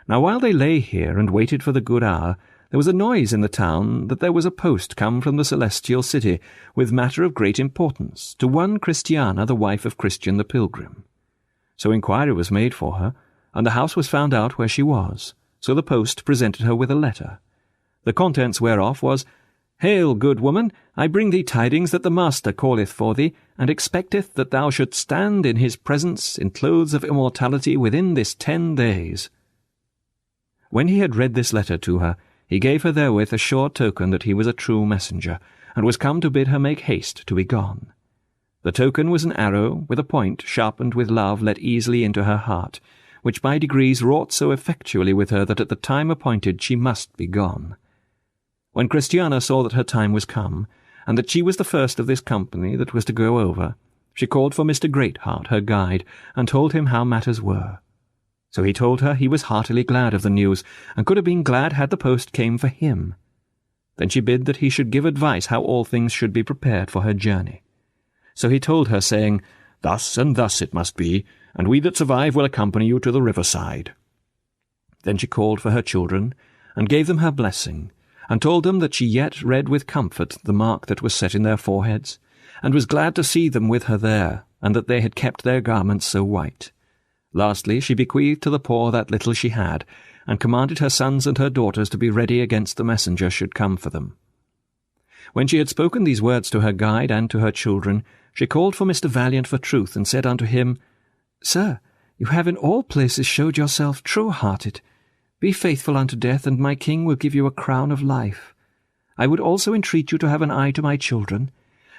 Now while they lay here and waited for the good hour, there was a noise in the town that there was a post come from the celestial city, with matter of great importance, to one Christiana, the wife of Christian the pilgrim. So inquiry was made for her, and the house was found out where she was. So the post presented her with a letter, the contents whereof was, Hail, good woman, I bring thee tidings that the Master calleth for thee, and expecteth that thou shouldst stand in his presence in clothes of immortality within this 10 days. When he had read this letter to her, he gave her therewith a sure token that he was a true messenger, and was come to bid her make haste to be gone. The token was an arrow, with a point sharpened with love let easily into her heart, which by degrees wrought so effectually with her that at the time appointed she must be gone. When Christiana saw that her time was come, and that she was the first of this company that was to go over, she called for Mr. Greatheart, her guide, and told him how matters were. So he told her he was heartily glad of the news, and could have been glad had the post came for him. Then she bid that he should give advice how all things should be prepared for her journey. So he told her, saying, Thus and thus it must be, and we that survive will accompany you to the riverside. Then she called for her children, and gave them her blessing, and told them that she yet read with comfort the mark that was set in their foreheads, and was glad to see them with her there, and that they had kept their garments so white. Lastly, she bequeathed to the poor that little she had, and commanded her sons and her daughters to be ready against the messenger should come for them. When she had spoken these words to her guide and to her children, she called for Mr. Valiant for truth, and said unto him, Sir, you have in all places showed yourself true-hearted. Be faithful unto death, and my king will give you a crown of life. I would also entreat you to have an eye to my children,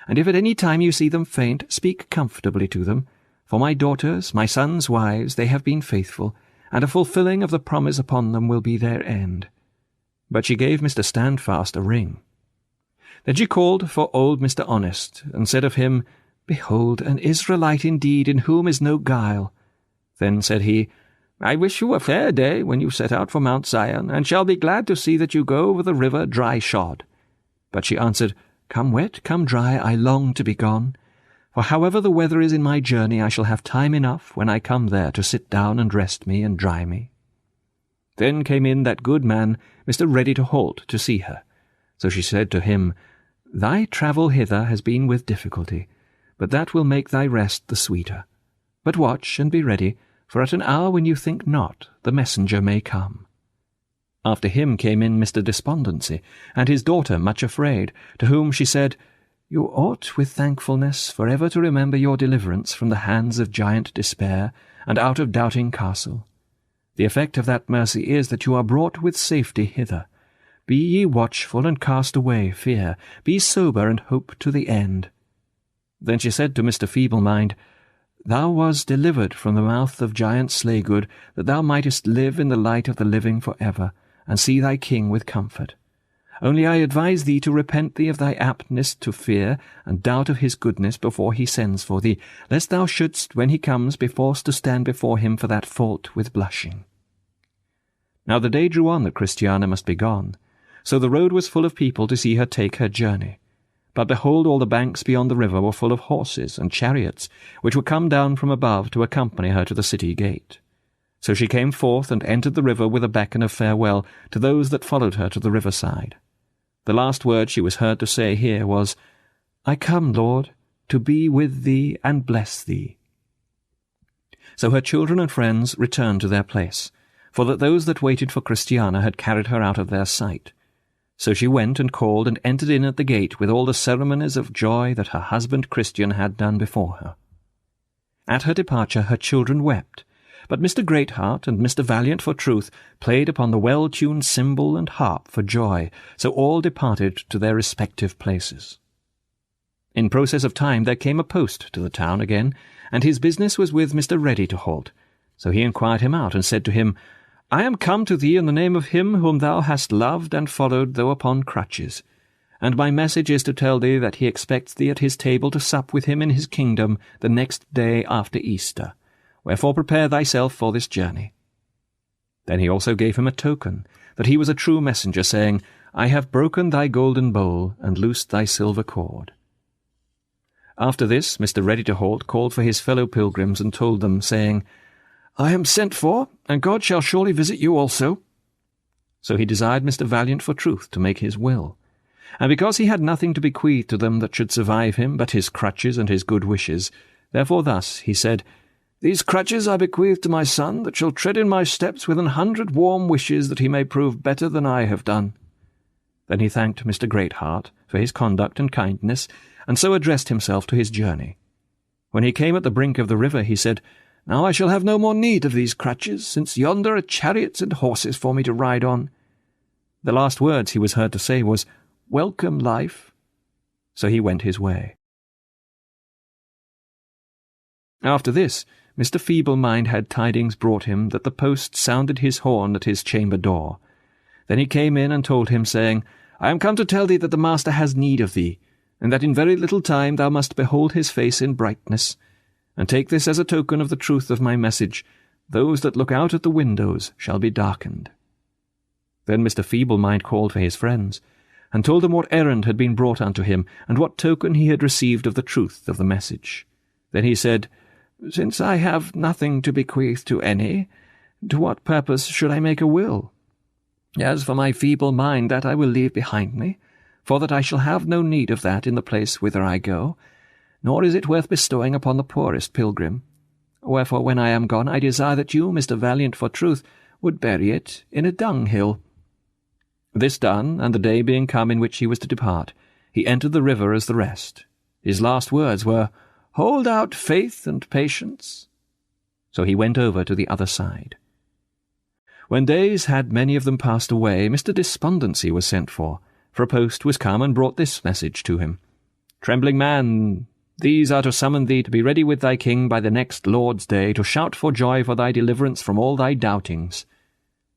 and if at any time you see them faint, speak comfortably to them. For my daughters, my sons' wives, they have been faithful, and a fulfilling of the promise upon them will be their end. But she gave Mr. Standfast a ring. Then she called for old Mr. Honest, and said of him, Behold, an Israelite indeed, in whom is no guile. Then said he, I wish you a fair day when you set out for Mount Zion, and shall be glad to see that you go over the river dry-shod. But she answered, Come wet, come dry, I long to be gone. For however the weather is in my journey, I shall have time enough when I come there to sit down and rest me and dry me. Then came in that good man, Mr. Ready to halt, to see her. So she said to him, Thy travel hither has been with difficulty, but that will make thy rest the sweeter. But watch and be ready, for at an hour when you think not, the messenger may come. After him came in Mr. Despondency, and his daughter Much Afraid, to whom she said, You ought with thankfulness for ever to remember your deliverance from the hands of giant Despair, and out of Doubting Castle. The effect of that mercy is that you are brought with safety hither. Be ye watchful, and cast away fear. Be sober, and hope to the end. Then she said to Mr. Feeble-mind, Thou wast delivered from the mouth of giant Slaygood, that thou mightest live in the light of the living for ever, and see thy king with comfort. Only I advise thee to repent thee of thy aptness to fear, and doubt of his goodness before he sends for thee, lest thou shouldst, when he comes, be forced to stand before him for that fault with blushing. Now the day drew on that Christiana must be gone, so the road was full of people to see her take her journey. But behold, all the banks beyond the river were full of horses and chariots, which were come down from above to accompany her to the city gate. So she came forth and entered the river with a beckon of farewell to those that followed her to the riverside. The last word she was heard to say here was, "I come, Lord, to be with thee and bless thee." So her children and friends returned to their place, for that those that waited for Christiana had carried her out of their sight. So she went and called and entered in at the gate with all the ceremonies of joy that her husband Christian had done before her. At her departure her children wept, but Mr. Greatheart and Mr. Valiant for Truth played upon the well-tuned cymbal and harp for joy, so all departed to their respective places. In process of time there came a post to the town again, and his business was with Mr. Ready-to-halt. So he inquired him out, and said to him, "I am come to thee in the name of him whom thou hast loved and followed, though upon crutches. And my message is to tell thee that he expects thee at his table to sup with him in his kingdom the next day after Easter. Wherefore prepare thyself for this journey." Then he also gave him a token, that he was a true messenger, saying, "I have broken thy golden bowl, and loosed thy silver cord." After this Mr. Ready-to-halt called for his fellow pilgrims, and told them, saying, "I am sent for, and God shall surely visit you also." So he desired Mr. Valiant for Truth to make his will. And because he had nothing to bequeath to them that should survive him but his crutches and his good wishes, therefore thus he said, "These crutches I bequeath to my son, that shall tread in my steps with 100 warm wishes that he may prove better than I have done." Then he thanked Mr. Greatheart for his conduct and kindness, and so addressed himself to his journey. When he came at the brink of the river, he said, "Now I shall have no more need of these crutches, since yonder are chariots and horses for me to ride on." The last words he was heard to say was, "Welcome, life." So he went his way. After this, Mr. Feeble-mind had tidings brought him that the post sounded his horn at his chamber door. Then he came in and told him, saying, "I am come to tell thee that the master has need of thee, and that in very little time thou must behold his face in brightness. And take this as a token of the truth of my message, those that look out at the windows shall be darkened." Then Mr. Feeble-mind called for his friends, and told them what errand had been brought unto him, and what token he had received of the truth of the message. Then he said, "Since I have nothing to bequeath to any, to what purpose should I make a will? As for my feeble mind, that I will leave behind me, for that I shall have no need of that in the place whither I go, nor is it worth bestowing upon the poorest pilgrim. Wherefore, when I am gone, I desire that you, Mr. Valiant for Truth, would bury it in a dunghill." This done, and the day being come in which he was to depart, he entered the river as the rest. His last words were, "Hold out faith and patience." So he went over to the other side. When days had many of them passed away, Mr. Despondency was sent for a post was come and brought this message to him. "Trembling man, these are to summon thee to be ready with thy king by the next Lord's day, to shout for joy for thy deliverance from all thy doubtings.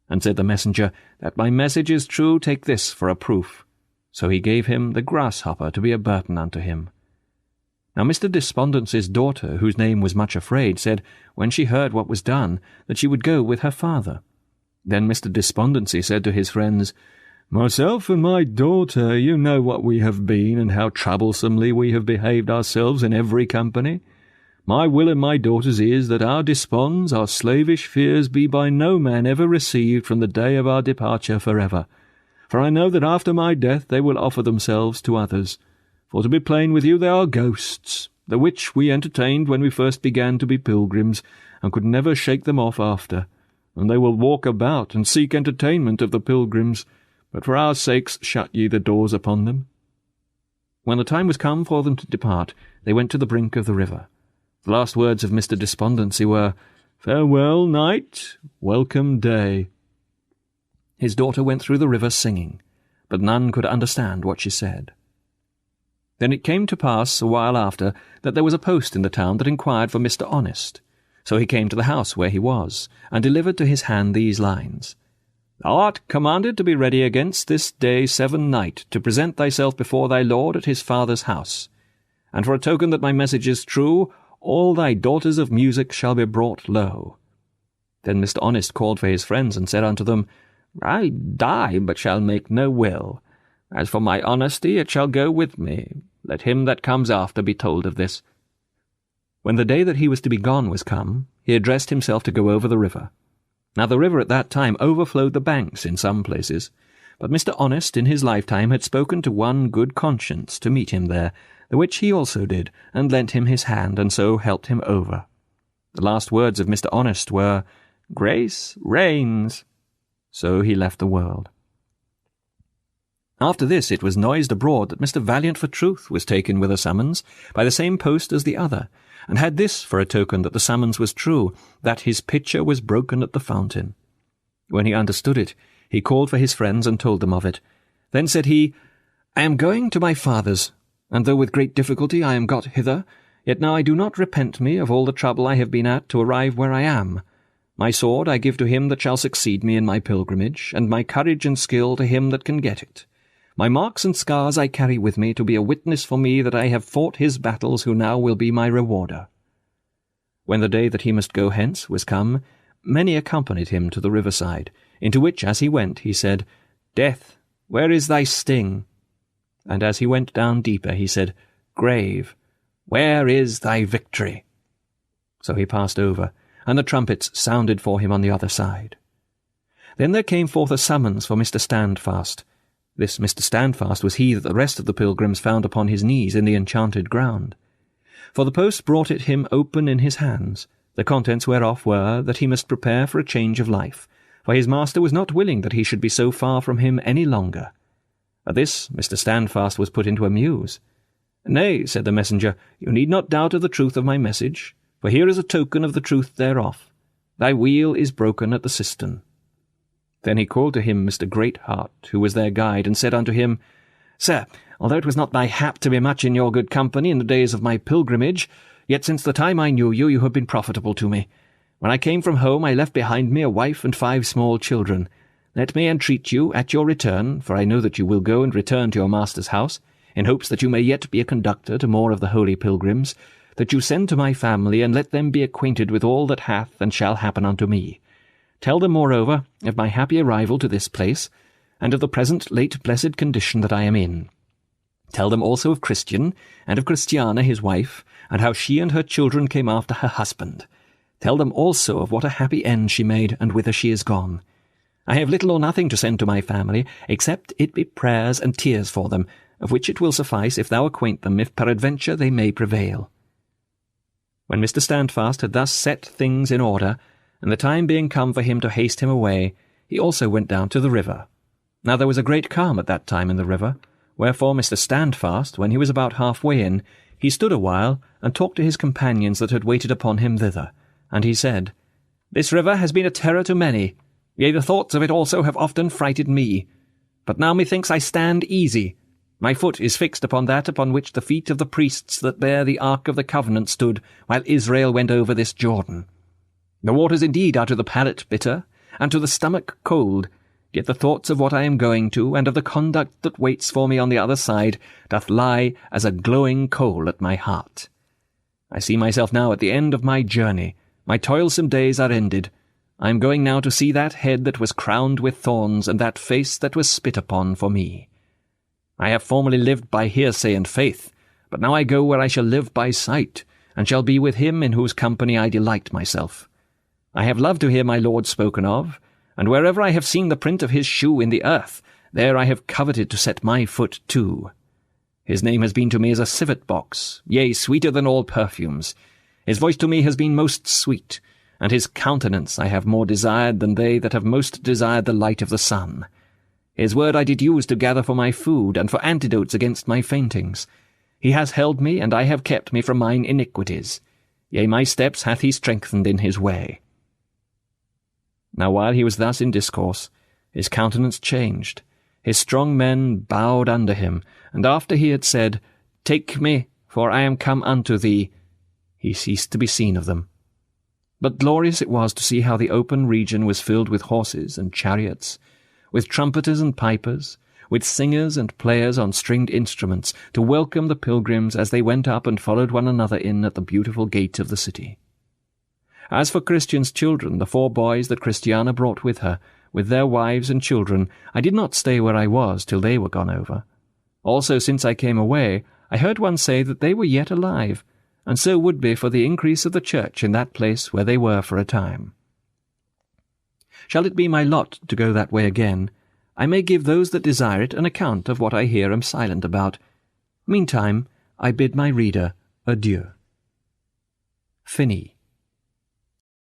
And said the messenger, That my message is true, take this for a proof. So he gave him the grasshopper to be a burden unto him. Now Mr. Despondency's daughter, whose name was Much Afraid, said, when she heard what was done, that she would go with her father. Then Mr. Despondency said to his friends, "Myself and my daughter, you know what we have been, and how troublesomely we have behaved ourselves in every company. My will and my daughter's is, that our desponds, our slavish fears, be by no man ever received from the day of our departure for ever. For I know that after my death they will offer themselves to others. For to be plain with you, they are ghosts, the which we entertained when we first began to be pilgrims, and could never shake them off after. And they will walk about and seek entertainment of the pilgrims, but for our sakes shut ye the doors upon them." When the time was come for them to depart, they went to the brink of the river. The last words of Mr. Despondency were, "Farewell, night, welcome day." His daughter went through the river singing, but none could understand what she said. Then it came to pass a while after that there was a post in the town that inquired for Mr. Honest. So he came to the house where he was, and delivered to his hand these lines: "Thou art commanded to be ready against this day 7 night, to present thyself before thy lord at his father's house. And for a token that my message is true, all thy daughters of music shall be brought low." Then Mr. Honest called for his friends, and said unto them, "I die, but shall make no will. As for my honesty, it shall go with me. Let him that comes after be told of this." When the day that he was to be gone was come, he addressed himself to go over the river. Now the river at that time overflowed the banks in some places, but Mr. Honest in his lifetime had spoken to one good conscience to meet him there, the which he also did, and lent him his hand, and so helped him over. The last words of Mr. Honest were, "Grace reigns." So he left the world. After this it was noised abroad that Mr. Valiant for Truth was taken with a summons, by the same post as the other, and had this for a token that the summons was true, that his pitcher was broken at the fountain. When he understood it, he called for his friends and told them of it. Then said he, "I am going to my father's, and though with great difficulty I am got hither, yet now I do not repent me of all the trouble I have been at to arrive where I am. My sword I give to him that shall succeed me in my pilgrimage, and my courage and skill to him that can get it. My marks and scars I carry with me to be a witness for me that I have fought his battles who now will be my rewarder." When the day that he must go hence was come, many accompanied him to the riverside, into which as he went he said, "Death, where is thy sting?" And as he went down deeper he said, "Grave, where is thy victory?" So he passed over, and the trumpets sounded for him on the other side. Then there came forth a summons for Mr. Standfast. This Mr. Standfast was he that the rest of the pilgrims found upon his knees in the enchanted ground. For the post brought it him open in his hands, the contents whereof were that he must prepare for a change of life, for his master was not willing that he should be so far from him any longer. At this Mr. Standfast was put into a muse. "Nay," said the messenger, "you need not doubt of the truth of my message, for here is a token of the truth thereof. Thy wheel is broken at the cistern." Then he called to him Mr. Greatheart, who was their guide, and said unto him, "Sir, although it was not my hap to be much in your good company in the days of my pilgrimage, yet since the time I knew you, you have been profitable to me. When I came from home, I left behind me a wife and 5 small children. Let me entreat you, at your return, for I know that you will go and return to your master's house, in hopes that you may yet be a conductor to more of the holy pilgrims, that you send to my family, and let them be acquainted with all that hath and shall happen unto me. Tell them, moreover, of my happy arrival to this place, and of the present late blessed condition that I am in. Tell them also of Christian, and of Christiana his wife, and how she and her children came after her husband. Tell them also of what a happy end she made, and whither she is gone. I have little or nothing to send to my family, except it be prayers and tears for them, of which it will suffice if thou acquaint them, if peradventure they may prevail." When Mr. Standfast had thus set things in order, and the time being come for him to haste him away, he also went down to the river. Now there was a great calm at that time in the river, wherefore Mr. Standfast, when he was about half-way in, he stood a while, and talked to his companions that had waited upon him thither, and he said, "This river has been a terror to many, yea, the thoughts of it also have often frighted me. But now methinks I stand easy. My foot is fixed upon that upon which the feet of the priests that bear the Ark of the Covenant stood, while Israel went over this Jordan. The waters indeed are to the palate bitter, and to the stomach cold, yet the thoughts of what I am going to, and of the conduct that waits for me on the other side, doth lie as a glowing coal at my heart. I see myself now at the end of my journey. My toilsome days are ended. I am going now to see that head that was crowned with thorns, and that face that was spit upon for me. I have formerly lived by hearsay and faith, but now I go where I shall live by sight, and shall be with him in whose company I delight myself. I have loved to hear my Lord spoken of, and wherever I have seen the print of his shoe in the earth, there I have coveted to set my foot too. His name has been to me as a civet box, yea, sweeter than all perfumes. His voice to me has been most sweet, and his countenance I have more desired than they that have most desired the light of the sun. His word I did use to gather for my food, and for antidotes against my faintings. He has held me, and I have kept me from mine iniquities. Yea, my steps hath he strengthened in his way." Now while he was thus in discourse, his countenance changed. His strong men bowed under him, and after he had said, "Take me, for I am come unto thee," he ceased to be seen of them. But glorious it was to see how the open region was filled with horses and chariots, with trumpeters and pipers, with singers and players on stringed instruments, to welcome the pilgrims as they went up and followed one another in at the beautiful gate of the city. As for Christian's children, the 4 boys that Christiana brought with her, with their wives and children, I did not stay where I was till they were gone over. Also, since I came away, I heard one say that they were yet alive, and so would be for the increase of the church in that place where they were for a time. Shall it be my lot to go that way again, I may give those that desire it an account of what I here am silent about. Meantime, I bid my reader adieu. Finis.